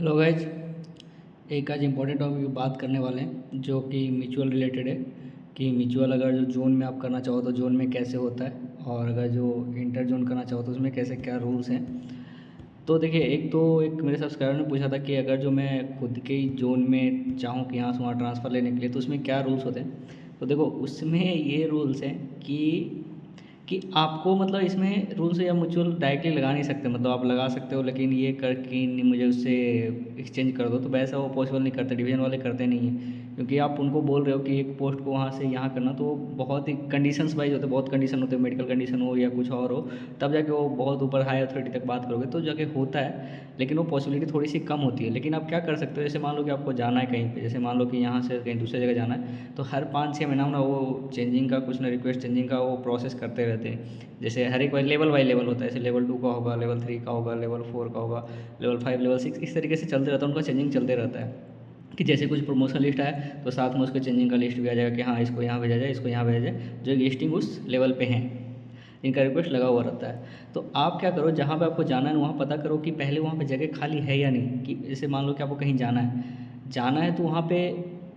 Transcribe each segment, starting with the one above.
Hello guys, एक आज important topic पे बात करने वाले हैं जो कि म्यूचुअल रिलेटेड है कि म्यूचुअल अगर जो जोन में आप करना चाहो तो जोन में कैसे होता है, और अगर जो इंटर जोन करना चाहो तो उसमें कैसे क्या रूल्स हैं। तो देखिए, एक मेरे सब्सक्राइबर ने पूछा था कि अगर जो मैं खुद के ही जोन में चाहूँ कि यहाँ से वहाँ ट्रांसफ़र लेने के लिए तो उसमें क्या रूल्स होते हैं। तो देखो, उसमें ये रूल्स हैं कि आपको मतलब इसमें रूल्स या म्यूचुअल डायरेक्टली लगा नहीं सकते, मतलब आप लगा सकते हो लेकिन ये कर कि नहीं मुझे उससे एक्सचेंज कर दो, तो वैसा वो पॉसिबल नहीं करते, डिवीज़न वाले करते नहीं हैं। क्योंकि आप उनको बोल रहे हो कि एक पोस्ट को वहाँ से यहाँ करना, तो वो बहुत ही कंडीशंस वाइज होते हैं, बहुत कंडीशन होते हैं, मेडिकल कंडीशन हो या कुछ और हो, तब जाके वो बहुत ऊपर हाई अथॉरिटी तक बात करोगे तो जाके होता है। लेकिन वो पॉसिबिलिटी थोड़ी सी कम होती है। लेकिन आप क्या कर सकते हो, जैसे मान लो कि आपको जाना है कहीं पे, जैसे मान लो कि यहाँ से कहीं दूसरी जगह जाना है, तो हर 5-6 महीना में ना वो चेंजिंग का कुछ ना रिक्वेस्ट चेंजिंग का वो प्रोसेस करते रहते हैं। जैसे हर एक बाई लेवल होता है, जैसे लेवल 2 का होगा, लेवल 3 का होगा, लेवल 4 का होगा, लेवल 5, लेवल 6, इस तरीके से चलते रहता है, उनका चेंजिंग चलते रहता है। कि जैसे कुछ प्रमोशन लिस्ट आया तो साथ में उसके चेंजिंग का लिस्ट भी आ जाएगा कि हाँ इसको यहाँ भेजा जाए, इसको यहाँ भेजा जाए, जो लिस्टिंग उस लेवल पे हैं, इनका रिक्वेस्ट लगा हुआ रहता है। तो आप क्या करो, जहाँ पे आपको जाना है वहाँ पता करो कि पहले वहाँ पे जगह खाली है या नहीं। कि जैसे मान लो कि आपको कहीं जाना है तो वहाँ पे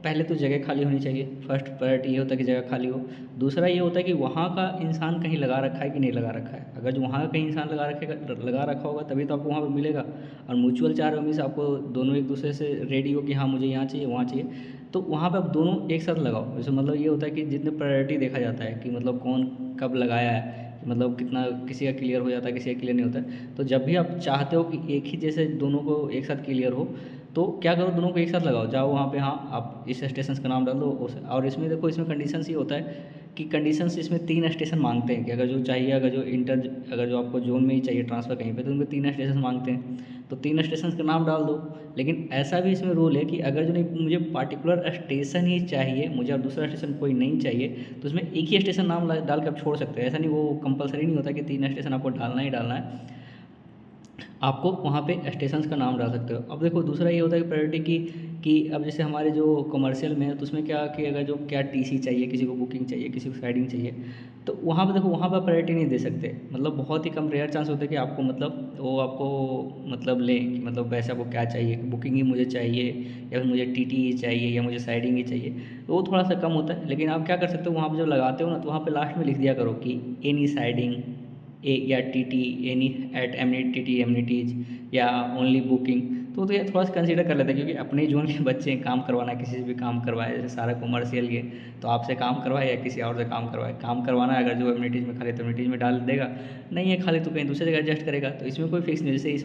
पहले तो जगह खाली होनी चाहिए। फर्स्ट प्रायोरिटी ये होता है कि जगह खाली हो। दूसरा ये होता है कि वहाँ का इंसान कहीं लगा रखा है कि नहीं लगा रखा है। अगर जो वहाँ का कहीं इंसान लगा रखा होगा तभी तो आपको वहाँ पे मिलेगा। और म्यूचुअल चाह रहे हो मीन्स आपको दोनों एक दूसरे से रेडी हो कि हाँ मुझे यहाँ चाहिए वहाँ चाहिए, तो वहाँ पे आप दोनों एक साथ लगाओ। जैसे मतलब ये होता है कि जितने प्रायोरिटी देखा जाता है कि मतलब कौन कब लगाया है, मतलब कितना किसी का क्लियर हो जाता है, किसी का क्लियर नहीं होता है। तो जब भी आप चाहते हो कि एक ही जैसे दोनों को एक साथ क्लियर हो, तो क्या करो, दोनों को एक साथ लगाओ, जाओ वहाँ पे, हाँ आप इस स्टेशन का नाम डाल दो और इसमें देखो, इसमें कंडीशंस ये होता है कि कंडीशंस इसमें 3 स्टेशन मांगते हैं कि अगर जो चाहिए, अगर जो आपको जोन में ही चाहिए ट्रांसफ़र कहीं पे, तो उनको 3 स्टेशन मांगते हैं। तो 3 स्टेशन का नाम डाल दो। लेकिन ऐसा भी इसमें रूल है कि अगर जो नहीं मुझे पार्टिकुलर स्टेशन ही चाहिए, मुझे और दूसरा स्टेशन कोई नहीं चाहिए, तो उसमें एक ही स्टेशन नाम डाल के आप छोड़ सकते हैं। ऐसा नहीं, वो कंपलसरी नहीं होता कि 3 स्टेशन आपको डालना ही डालना है। आपको वहाँ पे स्टेशंस का नाम डाल सकते हो। अब देखो, दूसरा ये होता है कि प्रायोरिटी कि अब जैसे हमारे जो कमर्शियल में है तो उसमें क्या कि अगर जो क्या टीसी चाहिए, किसी को बुकिंग चाहिए, किसी को साइडिंग चाहिए, तो वहाँ पे देखो, वहाँ पर प्रायोरिटी नहीं दे सकते। मतलब बहुत ही कम रेयर चांस होता है कि आपको मतलब वो आपको मतलब लें कि मतलब वैसे आपको क्या चाहिए, बुकिंग ही मुझे चाहिए या फिर मुझे टीटी ही चाहिए या मुझे साइडिंग ही चाहिए, तो वो थोड़ा सा कम होता है। लेकिन आप क्या कर सकते हो, वहाँ पर जब लगाते हो ना तो वहाँ पर लास्ट में लिख दिया करो कि एनी साइडिंग ए या टी टी एनी एट एमनिटी एमनिटीज या ओनली बुकिंग। तो ये थोड़ा सा कंसीडर कर लेते हैं, क्योंकि अपने जोन के बच्चे हैं, काम करवाना है, किसी से भी काम करवाए, जैसे सारा कमर्शियल ये, तो आपसे काम करवाए या किसी और से काम करवाए, काम करवाना है अगर जो एमनिटीज़ में खाली तो एमनिटीज़ में डाल देगा, नहीं है खाली तो कहीं दूसरी जगह एडजस्ट करेगा। तो इसमें कोई फिक्स नहीं। जैसे इस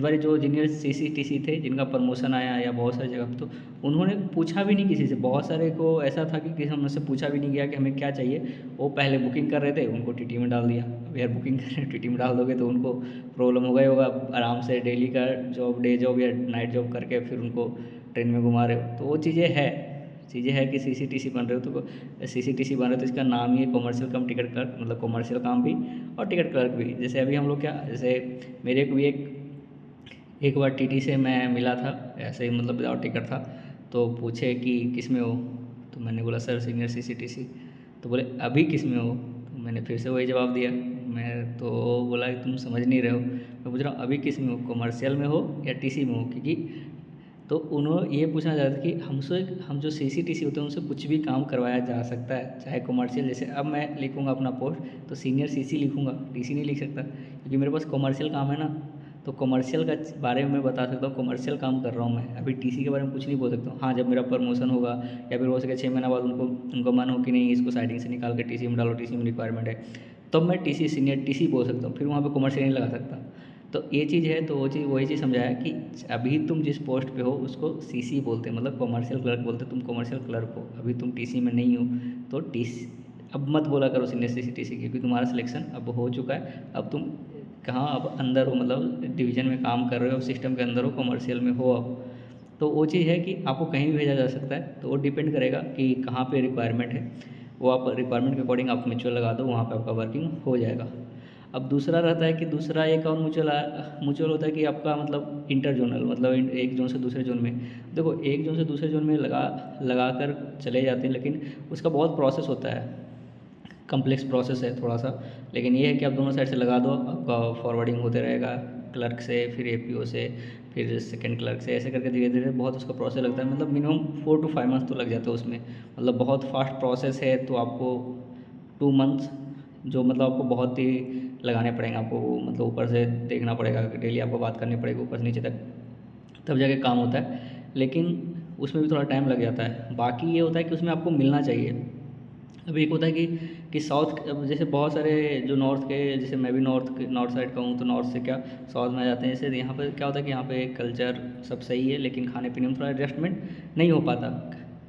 बार जो जूनियर CCTC थे जिनका प्रमोशन आया या बहुत सारी जगह, तो उन्होंने पूछा भी नहीं किसी से। बहुत सारे को ऐसा था कि हमसे पूछा भी नहीं गया कि हमें क्या चाहिए, वो पहले बुकिंग कर रहे थे, उनको टीटी में डाल दिया। अब यार बुकिंग कर रहे हैं, टीटी में डाल दोगे तो उनको प्रॉब्लम होगा ही होगा। आराम से डेली का जॉब, डे जॉब या नाइट जॉब करके फिर उनको ट्रेन में घुमा रहे हो, तो वो चीज़ें हैं कि CCTC बन रहे हो, तो CCTC बन रहे हो तो इसका नाम ही है कमर्शियल कम टिकट क्लर्क, मतलब कमर्शियल काम भी और टिकट क्लर्क भी। जैसे अभी हम लोग क्या, जैसे मेरे को भी एक बार TT से मैं मिला था, ऐसे ही मतलब विदाउट टिकट था, तो पूछे कि किस में हो, तो मैंने बोला सर सीनियर CCTC। तो बोले अभी किस में हो, तो मैंने फिर से वही जवाब दिया। मैं तो बोला कि तुम समझ नहीं रहे हो, मैं पूछ रहा हूँ अभी किस में हो, कमर्शियल में हो या TC में हो। क्योंकि तो उन्होंने ये पूछना चाहता था कि हम जो CCTC होते हैं उनसे कुछ भी काम करवाया जा सकता है, चाहे कमर्शियल। जैसे अब मैं लिखूँगा अपना पोस्ट तो सीनियर CC लिखूँगा, TC नहीं लिख सकता, क्योंकि मेरे पास कमर्शियल काम है ना। तो कमर्शियल का बारे में मैं बता सकता हूँ, कमर्शियल काम कर रहा हूँ मैं। अभी TC के बारे में कुछ नहीं बोल सकता हूँ। हाँ, जब मेरा प्रमोशन होगा या फिर हो सके 6 महीना बाद उनको मन हो कि नहीं इसको साइडिंग से निकाल के TC में डालो, TC में रिक्वायरमेंट है, तब मैं TC सीनियर TC बोल सकता हूँ, फिर वहाँ पे कमर्शियल नहीं लगा सकता। तो ये चीज़ है, तो वही चीज़ समझाया कि अभी तुम जिस पोस्ट पे हो उसको CC बोलते हैं, मतलब कमर्शियल क्लर्क बोलते हैं। तुम कमर्शियल क्लर्क हो, अभी तुम TC में नहीं हो, तो TC अब मत बोला करो सीनियर CCTC, क्योंकि तुम्हारा सिलेक्शन अब हो चुका है। अब तुम कहाँ अब अंदर हो, मतलब डिवीज़न में काम कर रहे हो, सिस्टम के अंदर हो, कमर्शियल में हो अब। तो वो चीज़ है कि आपको कहीं भी भेजा जा सकता है, तो वो डिपेंड करेगा कि कहाँ पे रिक्वायरमेंट है। वो आप रिक्वायरमेंट के अकॉर्डिंग आप म्यूचुअल लगा दो, वहाँ पे आपका वर्किंग हो जाएगा। अब दूसरा रहता है कि दूसरा एक और म्यूचुअल होता है कि आपका मतलब इंटर जोनल, मतलब एक जोन से दूसरे जोन में। देखो, एक जोन से दूसरे जोन में लगा कर चले जाते हैं, लेकिन उसका बहुत प्रोसेस होता है, कम्प्लेक्स प्रोसेस है थोड़ा सा। लेकिन ये है कि आप दोनों साइड से लगा दो, आपका फॉरवर्डिंग होते रहेगा, क्लर्क से, फिर एपीओ से, फिर सेकंड क्लर्क से, ऐसे करके धीरे धीरे बहुत उसका प्रोसेस लगता है। मतलब मिनिमम 4 to 5 मंथ्स तो लग जाते हैं उसमें। मतलब बहुत फास्ट प्रोसेस है, तो आपको 2 मंथ्स जो मतलब आपको बहुत ही लगाने पड़ेंगे। आपको मतलब ऊपर से देखना पड़ेगा, डेली आपको बात करनी पड़ेगी ऊपर से नीचे तक, तब जाके काम होता है। लेकिन उसमें भी थोड़ा टाइम लग जाता है। बाकी ये होता है कि उसमें आपको मिलना चाहिए। अब एक होता है कि साउथ, अब जैसे बहुत सारे जो नॉर्थ के, जैसे मैं भी नॉर्थ साइड का हूँ, तो नॉर्थ से क्या साउथ में आ जाते हैं। जैसे यहाँ पर क्या होता है कि यहाँ पे कल्चर सब सही है, लेकिन खाने पीने में थोड़ा एडजस्टमेंट नहीं हो पाता।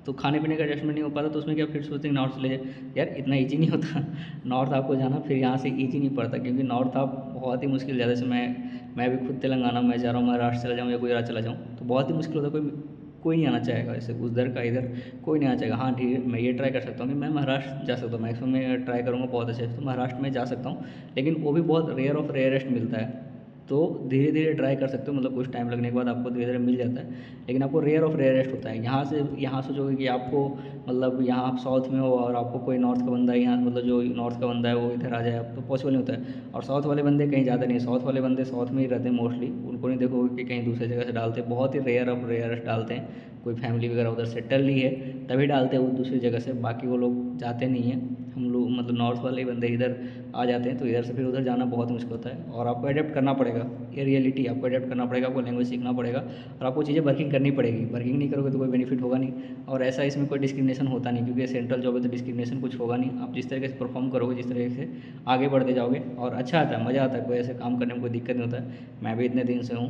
तो खाने पीने का एडजस्टमेंट नहीं हो पाता, तो उसमें क्या फिर सोचते हैं नॉर्थ चले जाए। यार इतना ईजी नहीं होता नॉर्थ आपको जाना, फिर यहाँ से ईजी नहीं पड़ता, क्योंकि नॉर्थ आप बहुत ही मुश्किल ज़्यादा से मैं भी खुद तेलंगाना में जा रहा हूँ, महाराष्ट्र चला जाऊँ या गुजरात चला जाऊँ, तो बहुत ही मुश्किल होता है। कोई नहीं आना चाहेगा ऐसे उधर का इधर, कोई नहीं आना चाहेगा। हाँ ठीक है, मैं ये ट्राई कर सकता हूँ कि मैं महाराष्ट्र जा सकता हूँ, मैक्सिमम मैं ट्राई करूँगा बहुत अच्छे से, तो महाराष्ट्र में जा सकता हूँ। लेकिन वो भी बहुत रेयर ऑफ रेयरेस्ट मिलता है। तो धीरे धीरे ट्राई कर सकते हो, मतलब कुछ टाइम लगने के बाद आपको धीरे धीरे मिल जाता है। लेकिन आपको रेयर ऑफ रेयरेस्ट होता है। यहाँ सोचोगे कि आपको, मतलब यहाँ आप साउथ में हो और आपको कोई नॉर्थ का बंदा यहाँ, मतलब जो नॉर्थ का बंदा है वो इधर आ जाए, अब तो पॉसिबल नहीं होता है। और साउथ वाले बंदे कहीं ज़्यादा नहीं, साउथ वाले बंदे साउथ में ही रहते हैं मोस्टली, उनको नहीं देखोगे कि कहीं दूसरी जगह से डालते हैं, बहुत ही रेयर ऑफ रेयरेस्ट डालते हैं। कोई फैमिली वगैरह उधर सेटल नहीं है तभी डालते हैं वो दूसरी जगह से, बाकी वो लोग जाते नहीं हैं। हम लोग मतलब नॉर्थ वाले बंदे इधर आ जाते हैं, तो इधर से फिर उधर जाना बहुत मुश्किल होता है। और आपको अडेप्ट करना पड़ेगा, ये रियलिटी, आपको अडेप्ट करना पड़ेगा, आपको लैंग्वेज सीखना पड़ेगा, और आपको चीज़ें वर्किंग करनी पड़ेगी। वर्किंग नहीं करोगे तो कोई बेनिफिट होगा नहीं। और ऐसा इसमें कोई डिस्क्रिमिनेशन होता नहीं, क्योंकि सेंट्रल जॉब है तो डिस्क्रिमिनेशन कुछ होगा नहीं। आप जिस तरीके से परफॉर्म करोगे, जिस तरीके से आगे बढ़ते जाओगे, और अच्छा आता है, मज़ा आता है, कोई ऐसे काम करने में कोई दिक्कत नहीं होता है। मैं भी इतने दिन से हूँ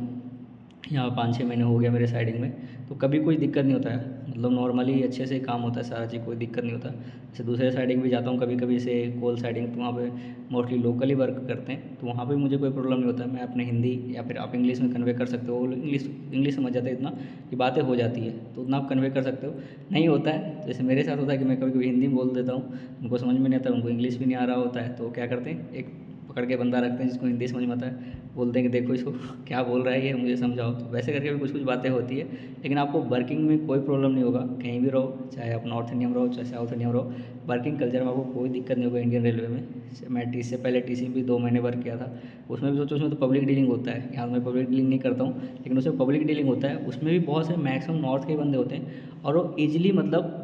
यहाँ, 5-6 महीने हो गया मेरे साइडिंग में, तो कभी कोई दिक्कत नहीं होता है। मतलब नॉर्मली अच्छे से काम होता है सारा चीज़, कोई दिक्कत नहीं होता। जैसे दूसरे साइडिंग भी जाता हूँ कभी कभी, से कोल साइडिंग, तो वहाँ पे मोस्टली लोकली वर्क करते हैं, तो वहाँ पे मुझे कोई प्रॉब्लम नहीं होता है। मैं अपने हिंदी या फिर आप इंग्लिश में कन्वे कर सकते हो, वो इंग्लिश समझ जाते हैं इतना कि बातें हो जाती है, तो उतना आप कन्वे कर सकते हो। नहीं होता है, जैसे मेरे साथ होता है कि मैं कभी कभी हिंदी में बोल देता हूँ, उनको समझ में नहीं आता, उनको इंग्लिश भी नहीं आ रहा होता है, तो क्या करते हैं, एक पकड़ के बंदा रखते हैं जिसको हिंदी समझ में आता है, बोलते हैं कि देखो इसको क्या बोल रहा है ये, मुझे समझाओ। तो वैसे करके भी कुछ कुछ बातें होती है। लेकिन आपको वर्किंग में कोई प्रॉब्लम नहीं होगा, कहीं भी रहो, चाहे आप नॉर्थ इंडिया में रहो चाहे साउथ इंडिया में रहो, वर्किंग कल्चर में आपको कोई दिक्कत नहीं होगा। इंडियन रेलवे में मैं टी से पहले टीसी में भी 2 महीने वर्क किया था, उसमें भी सोचो, उसमें तो पब्लिक डीलिंग होता है। यहाँ मैं पब्लिक डीलिंग नहीं करता हूँ, लेकिन उसमें पब्लिक डीलिंग होता है। उसमें भी बहुत से मैक्सिमम नॉर्थ के बंदे होते हैं, और वो ईजिली मतलब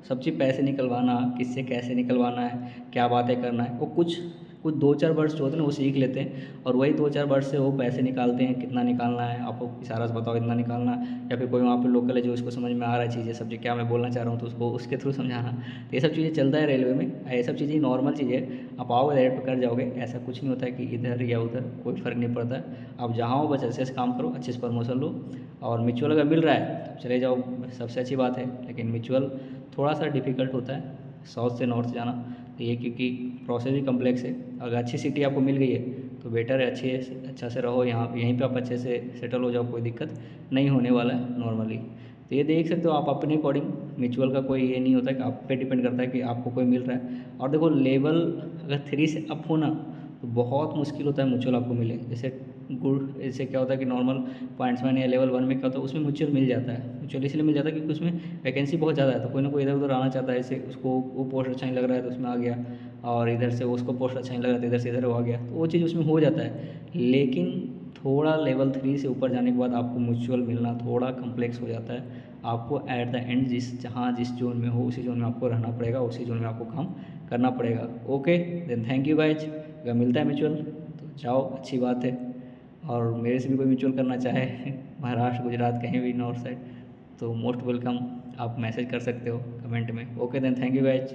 सब चीज़ पैसे निकलवाना, किससे कैसे निकलवाना है, क्या बातें करना है, वो कुछ 2-4 वर्ड्स जो होते हैं ना वो सीख लेते हैं, और वही 2-4 वर्ड्स से वो पैसे निकालते हैं। कितना निकालना है आपको इशारा से बताओ, इतना निकालना है। या फिर कोई वहाँ पे लोकल है जो उसको समझ में आ रहा है चीज़ें, सब्जेक्ट क्या मैं बोलना चाह रहा हूँ, तो उसको उसके थ्रू समझाना। तो ये सब चीज़ें चलता है रेलवे में, ये सब चीज़ें नॉर्मल चीज़ है। आप आओगे डायरेक्ट कर जाओगे, ऐसा कुछ नहीं होता है कि इधर या उधर, कोई फ़र्क नहीं पड़ता है। आप जहाँ हो बस अच्छे से काम करो, अच्छे से प्रमोशन लो, और म्यूचुअल अगर मिल रहा है तो चले जाओ, सबसे अच्छी बात है। लेकिन म्यूचुअल थोड़ा सा डिफ़िकल्ट होता है साउथ से नॉर्थ जाना, तो ये क्योंकि प्रोसेस भी कम्प्लेक्स है। अगर अच्छी सिटी आपको मिल गई है तो बेटर है, अच्छा से रहो यहाँ, यहीं पे आप अच्छे से सेटल हो जाओ, कोई दिक्कत नहीं होने वाला है नॉर्मली। तो ये देख सकते हो आप अपने अकॉर्डिंग, म्यूचुअल का कोई ये नहीं होता कि आप पे डिपेंड करता है कि आपको कोई मिल रहा है। और देखो लेवल अगर 3 से अप हो ना, तो बहुत मुश्किल होता है म्यूचुअल आपको मिले। जैसे क्या होता है कि नॉर्मल पॉइंट्स में या लेवल 1 में क्या होता है, उसमें म्यूचुअल मिल जाता है। म्यूचुअल इसलिए मिल जाता है क्योंकि उसमें वैकेंसी बहुत ज़्यादा है, तो कोई ना कोई इधर उधर आना चाहता है। जैसे उसको वो पोस्ट अच्छा नहीं लग रहा है तो उसमें आ गया, और इधर से उसको पोस्ट अच्छा नहीं लग रहा था, इधर से इधर हो गया, तो वो चीज़ उसमें हो जाता है। लेकिन थोड़ा लेवल 3 से ऊपर जाने के बाद आपको म्यूचुअल मिलना थोड़ा कम्प्लेक्स हो जाता है। आपको एट द एंड जिस जोन में हो उसी जोन में आपको रहना पड़ेगा, उसी जोन में आपको काम करना पड़ेगा। Okay then, thank you guys. अगर मिलता है म्यूचुअल तो जाओ, अच्छी बात है। और मेरे से भी कोई म्यूचुअल करना चाहे महाराष्ट्र, गुजरात, कहीं भी नॉर्थ साइड, तो मोस्ट वेलकम, आप मैसेज कर सकते हो कमेंट में। Okay then, thank you guys.